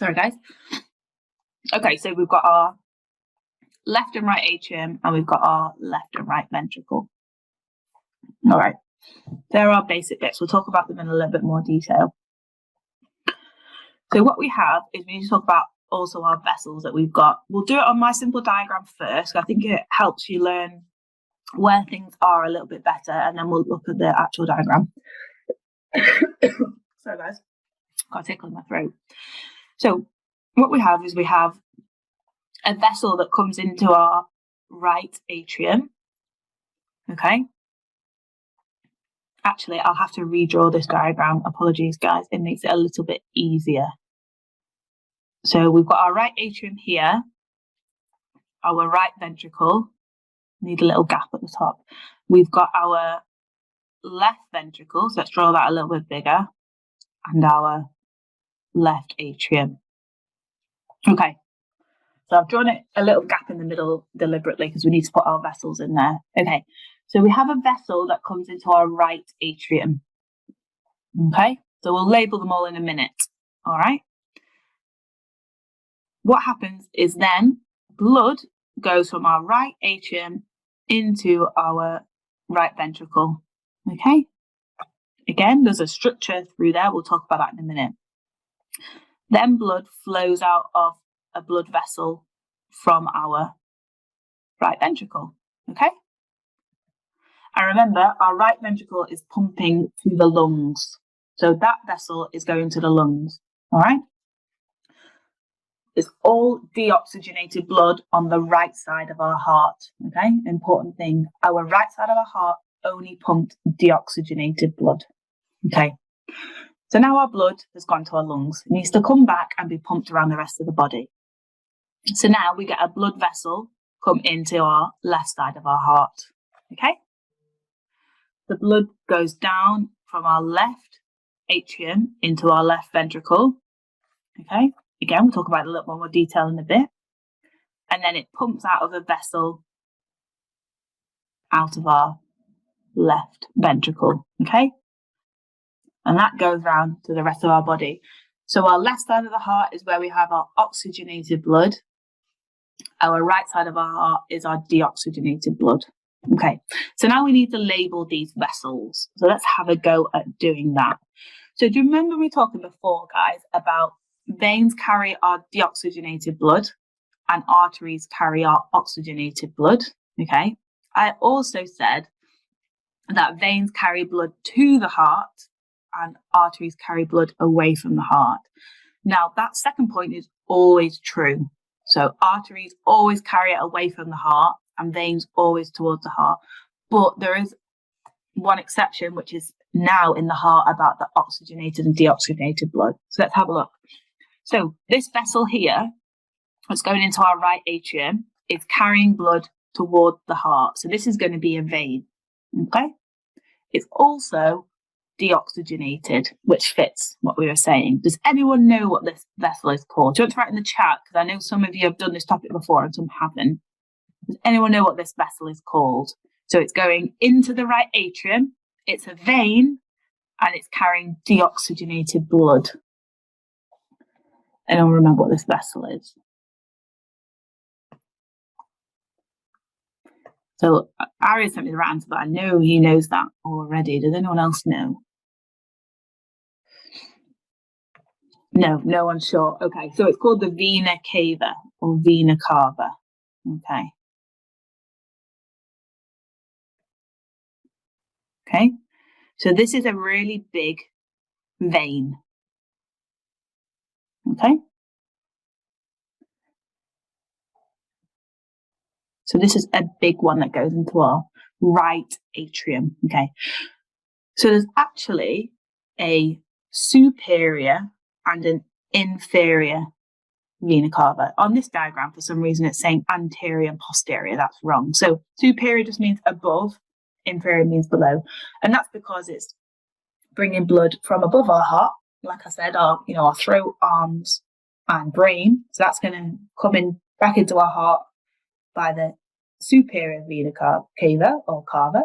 Sorry, guys. Okay, so we've got our left and right atrium, and we've got our left and right ventricle. All right, there are basic bits. We'll talk about them in a little bit more detail. So what we have is we need to talk about also our vessels that we've got. We'll do it on my simple diagram first. I think it helps you learn where things are a little bit better, and then we'll look at the actual diagram. Sorry, guys. Got a tickle in my throat. So what we have is we have a vessel that comes into our right atrium. Okay. Actually, I'll have to redraw this diagram. Apologies, guys. It makes it a little bit easier. So we've got our right atrium here, our right ventricle. Need a little gap at the top. We've got our left ventricle. So let's draw that a little bit bigger. And our left atrium. Okay. So I've drawn it a little gap in the middle deliberately because we need to put our vessels in there. Okay. So we have a vessel that comes into our right atrium. Okay. So we'll label them all in a minute. All right. What happens is then blood goes from our right atrium into our right ventricle. Okay. Again, there's a structure through there. We'll talk about that in a minute. Then blood flows out of a blood vessel from our right ventricle. Okay. And remember, our right ventricle is pumping to the lungs. So that vessel is going to the lungs. All right. It's all deoxygenated blood on the right side of our heart. Okay. Important thing. Our right side of our heart only pumped deoxygenated blood. Okay. So now our blood has gone to our lungs. It needs to come back and be pumped around the rest of the body. So now we get a blood vessel come into our left side of our heart. Okay. The blood goes down from our left atrium into our left ventricle. Okay. Again, we'll talk about it in a little more detail in a bit. And then it pumps out of a vessel out of our left ventricle. Okay. And that goes round to the rest of our body. So our left side of the heart is where we have our oxygenated blood. Our right side of our heart is our deoxygenated blood. Okay, so now we need to label these vessels. So let's have a go at doing that. So do you remember me talking before, guys, about veins carry our deoxygenated blood and arteries carry our oxygenated blood? Okay, I also said that veins carry blood to the heart and arteries carry blood away from the heart. Now, that second point is always true. So arteries always carry it away from the heart and veins always towards the heart. But there is one exception, which is now in the heart about the oxygenated and deoxygenated blood. So let's have a look. So this vessel here that's going into our right atrium is carrying blood toward the heart. So this is going to be a vein. Okay. It's also deoxygenated, which fits what we were saying. Does anyone know what this vessel is called? Do you want to write in the chat? Because I know some of you have done this topic before and some haven't. Does anyone know what this vessel is called? So it's going into the right atrium. It's a vein and it's carrying deoxygenated blood. Anyone remember what this vessel is? So Ari sent me the right answer, but I know he knows that already. Does anyone else know? No, no one's sure. Okay, so it's called the Vena Cava or Vena Cava. Okay. Okay, so this is a really big vein. Okay. So this is a big one that goes into our right atrium. Okay. So there's actually a superior and an inferior vena cava. On this diagram, for some reason, it's saying anterior and posterior. That's wrong. So superior just means above, inferior means below. And that's because it's bringing blood from above our heart, like I said, our throat, arms, and brain. So that's going to come in back into our heart by the superior vena cava or cava.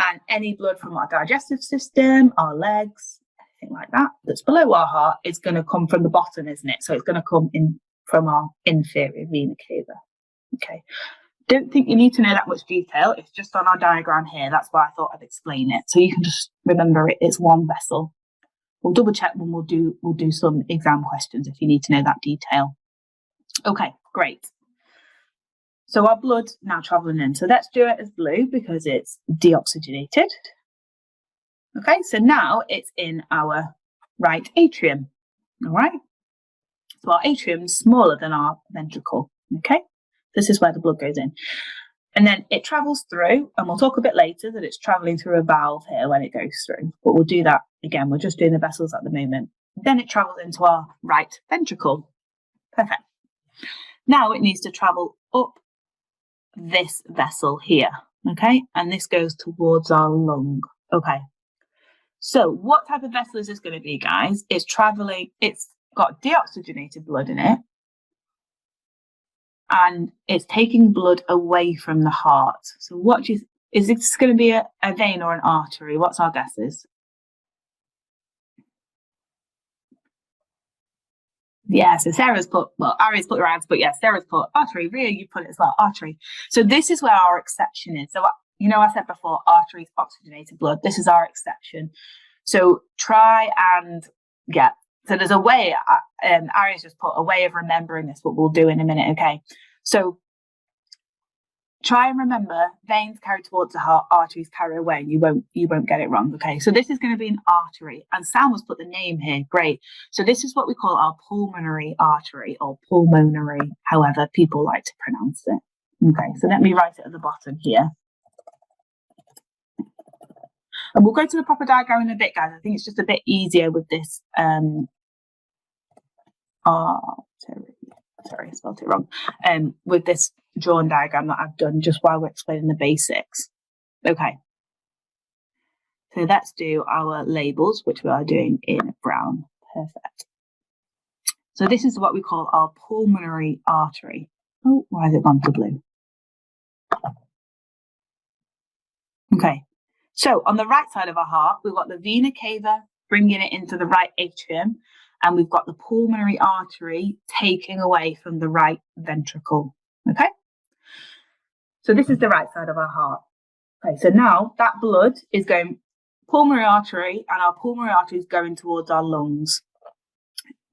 And any blood from our digestive system, our legs, anything like that, that's below our heart is going to come from the bottom, isn't it? So it's going to come in from our inferior vena cava. Okay. Don't think you need to know that much detail. It's just on our diagram here. That's why I thought I'd explain it. So you can just remember it's one vessel. We'll double check when we'll do some exam questions if you need to know that detail. Okay, great. So our blood now traveling in. So let's do it as blue because it's deoxygenated. Okay, so now it's in our right atrium. All right. So our atrium is smaller than our ventricle. Okay, this is where the blood goes in. And then it travels through, and we'll talk a bit later that it's traveling through a valve here when it goes through. But we'll do that again. We're just doing the vessels at the moment. Then it travels into our right ventricle. Perfect. Now it needs to travel up this vessel here. Okay, and this goes towards our lung. Okay. So what type of vessel is this going to be, guys? It's traveling, it's got deoxygenated blood in it, and it's taking blood away from the heart. So what do you, is this going to be a vein or an artery? What's our guesses? Yeah, so Sarah's put, well, Ari's put her hands, but yeah, Sarah's put artery. Ria, you put it as well, artery. So this is where our exception is. So, you know, I said before, artery is oxygenated blood. This is our exception. So try and, yeah. So there's a way, Ari's just put a way of remembering this, what we'll do in a minute, okay? So try and remember, veins carry towards the heart, arteries carry away, and you won't get it wrong, okay? So this is going to be an artery, and Salma's put the name here, great. So this is what we call our pulmonary artery, or pulmonary, however people like to pronounce it. Okay, so let me write it at the bottom here. And we'll go to the proper diagram in a bit, guys. I think it's just a bit easier with this sorry, I spelled it wrong. With this drawn diagram that I've done just while we're explaining the basics. Okay. So let's do our labels, which we are doing in brown. Perfect. So this is what we call our pulmonary artery. Oh, why has it gone to blue? Okay. So on the right side of our heart, we've got the vena cava bringing it into the right atrium, and we've got the pulmonary artery taking away from the right ventricle. Okay. So this is the right side of our heart. Okay, so now that blood is going pulmonary artery, and our pulmonary artery is going towards our lungs.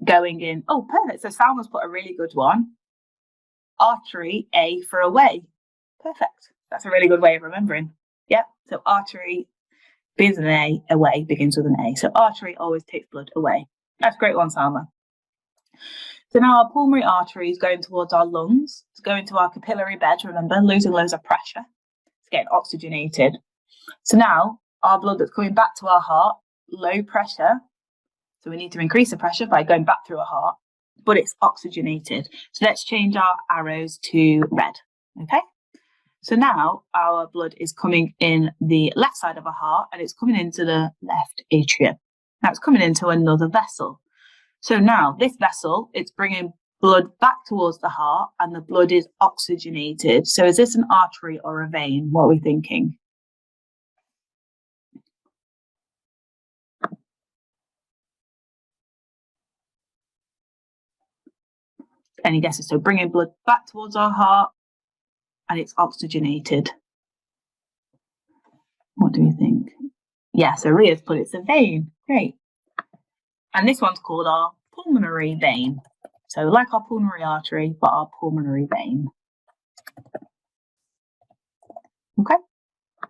Going in. Oh, perfect. So Salma's put a really good one. Artery, A for away. Perfect. That's a really good way of remembering. Yep. So artery begins with an A, away begins with an A. So artery always takes blood away. That's a great one, Salma. So now our pulmonary artery is going towards our lungs. It's going to our capillary bed, remember, losing loads of pressure. It's getting oxygenated. So now our blood that's coming back to our heart, low pressure. So we need to increase the pressure by going back through our heart, but it's oxygenated. So let's change our arrows to red, okay? So now our blood is coming in the left side of our heart, and it's coming into the left atrium. Now it's coming into another vessel. So now this vessel, it's bringing blood back towards the heart, and the blood is oxygenated. So is this an artery or a vein? What are we thinking? Any guesses? So bringing blood back towards our heart, and it's oxygenated. What do you think? Yeah, so Ria's put it's a vein. Great. And this one's called our pulmonary vein. So like our pulmonary artery, but our pulmonary vein. Okay,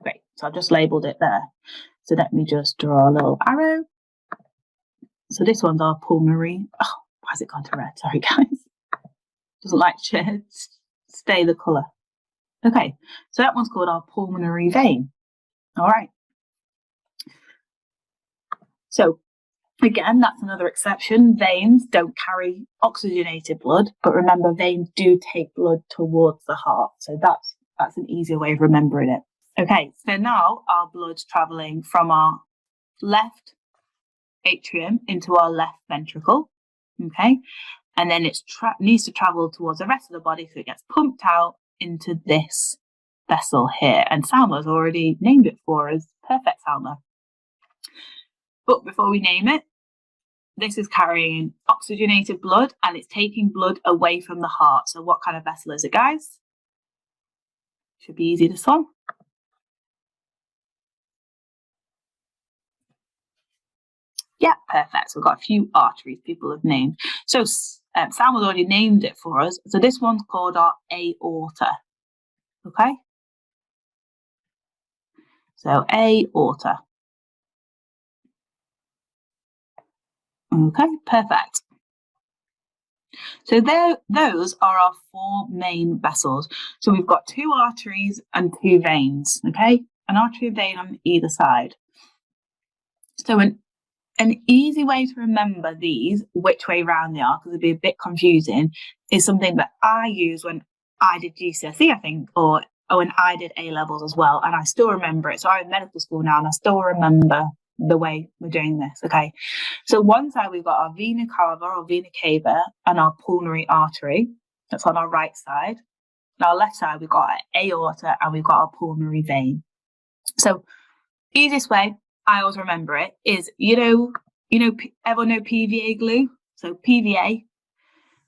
great. So I've just labelled it there. So let me just draw a little arrow. So this one's our pulmonary. Oh, why has it gone to red? Sorry, guys. Doesn't like to stay the colour. Okay, so that one's called our pulmonary vein. All right. So again, that's another exception. Veins don't carry oxygenated blood, but remember, veins do take blood towards the heart. So that's an easier way of remembering it. Okay, so now our blood's travelling from our left atrium into our left ventricle. Okay, and then it needs to travel towards the rest of the body, so it gets pumped out into this vessel here. And Salma's already named it for us. Perfect, Salma. But before we name it, this is carrying oxygenated blood and it's taking blood away from the heart. So what kind of vessel is it, guys? Should be easy to solve. Yeah, perfect. So we've got a few arteries people have named. So Sam has already named it for us. So this one's called our aorta. Okay. So aorta. Okay, perfect. So those are our four main vessels. So we've got 2 arteries and 2 veins, okay? An artery and vein on either side. So an easy way to remember these, which way round they are, because it'd be a bit confusing, is something that I use when I did GCSE, I think, or when I did A-levels as well, and I still remember it. So I'm in medical school now, and I still remember the way we're doing this, okay? So one side we've got our Vena Cava or Vena Cava and our pulmonary artery. That's on our right side. On our left side we've got our aorta and we've got our pulmonary vein. So easiest way I always remember it is, everyone know PVA glue? So PVA.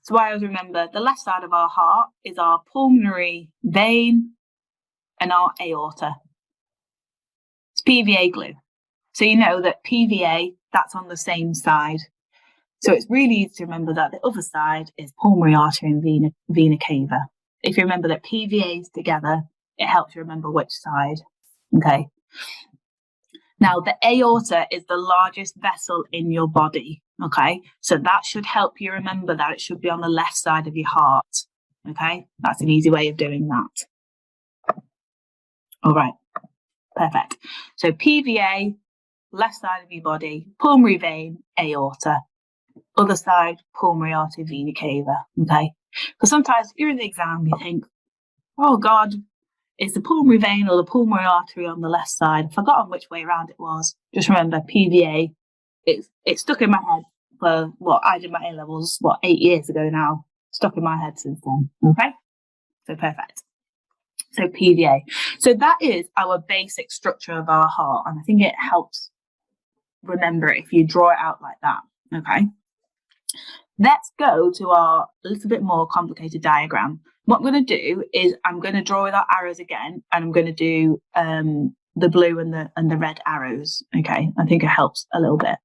So I always remember the left side of our heart is our pulmonary vein and our aorta. It's PVA glue. So you know that PVA, that's on the same side. So it's really easy to remember that the other side is pulmonary artery and vena cava. If you remember that PVA is together, it helps you remember which side. Okay. Now, the aorta is the largest vessel in your body. Okay. So that should help you remember that it should be on the left side of your heart. Okay. That's an easy way of doing that. All right. Perfect. So PVA, left side of your body, pulmonary vein, aorta. Other side, pulmonary artery, vena cava. Okay. Because sometimes you're in the exam, you think, oh God, is the pulmonary vein or the pulmonary artery on the left side? I've forgotten which way around it was. Just remember PVA. It's stuck in my head for what I did my A-levels, 8 years ago now. Stuck in my head since then. Okay. So perfect. So PVA. So that is our basic structure of our heart. And I think it helps remember it if you draw it out like that. Okay. Let's go to our a little bit more complicated diagram. What I'm going to do is I'm going to draw with our arrows again, and I'm going to do the blue and the red arrows. Okay, I think it helps a little bit.